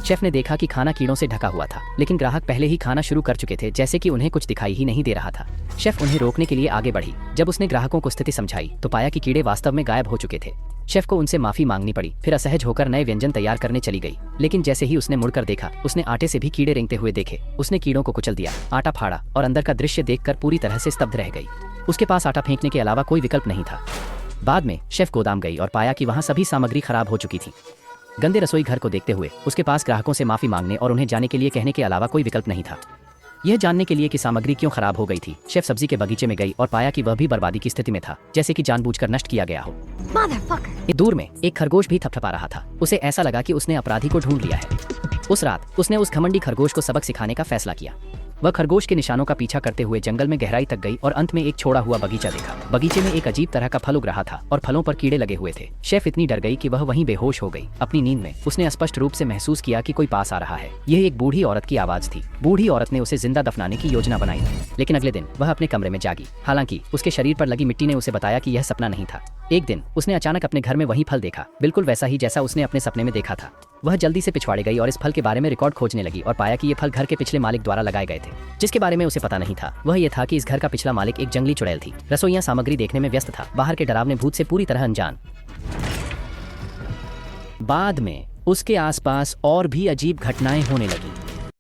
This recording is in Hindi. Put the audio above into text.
शेफ ने देखा कि खाना कीड़ों से ढका हुआ था, लेकिन ग्राहक पहले ही खाना शुरू कर चुके थे, जैसे कि उन्हें कुछ दिखाई ही नहीं दे रहा था। शेफ उन्हें रोकने के लिए आगे बढ़ी। जब उसने ग्राहकों को स्थिति समझाई तो पाया कि कीड़े वास्तव में गायब हो चुके थे। शेफ को उनसे माफी मांगनी पड़ी, फिर असहज होकर नए व्यंजन तैयार करने चली गई। लेकिन जैसे ही उसने मुड़कर देखा, उसने आटे से भी कीड़े रेंगते हुए देखे। उसने कीड़ों को कुचल दिया, आटा फाड़ा और अंदर का दृश्य देखकर पूरी तरह से स्तब्ध रह गई। उसके पास आटा फेंकने के अलावा कोई विकल्प नहीं था। बाद में शेफ गोदाम गई और पाया कि वहाँ सभी सामग्री खराब हो चुकी थी। गंदे रसोई घर को देखते हुए उसके पास ग्राहकों से माफी मांगने और उन्हें जाने के लिए कहने के अलावा कोई विकल्प नहीं था। यह जानने के लिए कि सामग्री क्यों खराब हो गई थी, शेफ सब्जी के बगीचे में गई और पाया कि वह भी बर्बादी की स्थिति में था, जैसे कि जानबूझकर नष्ट किया गया हो। दूर में एक खरगोश भी थपथपा रहा था। उसे ऐसा लगा कि उसने अपराधी को ढूंढ लिया है। उस रात उसने उस घमंडी खरगोश को सबक सिखाने का फैसला किया। वह खरगोश के निशानों का पीछा करते हुए जंगल में गहराई तक गई और अंत में एक छोड़ा हुआ बगीचा देखा। बगीचे में एक अजीब तरह का फल उग रहा था और फलों पर कीड़े लगे हुए थे। शेफ इतनी डर गई कि वह वहीं बेहोश हो गई। अपनी नींद में उसने स्पष्ट रूप से महसूस किया कि कोई पास आ रहा है। यह एक बूढ़ी औरत की आवाज थी। बूढ़ी औरत ने उसे जिंदा दफनाने की योजना बनाई, लेकिन अगले दिन वह अपने कमरे में जागी। हालांकि उसके शरीर पर लगी मिट्टी ने उसे बताया कि यह सपना नहीं था। एक दिन उसने अचानक अपने घर में वही फल देखा, बिल्कुल वैसा ही जैसा उसने अपने सपने में देखा था। वह जल्दी से पिछवाड़े गई और इस फल के बारे में रिकॉर्ड खोजने लगी और पाया कि ये फल घर के पिछले मालिक द्वारा लगाए गए थे। जिसके बारे में उसे पता नहीं था वह ये था कि इस घर का पिछला मालिक एक जंगली चुड़ैल थी। रसोइया सामग्री देखने में व्यस्त था, बाहर के डरावने भूत से पूरी तरह अनजान। बाद में उसके आसपास और भी अजीब घटनाएं होने लगी।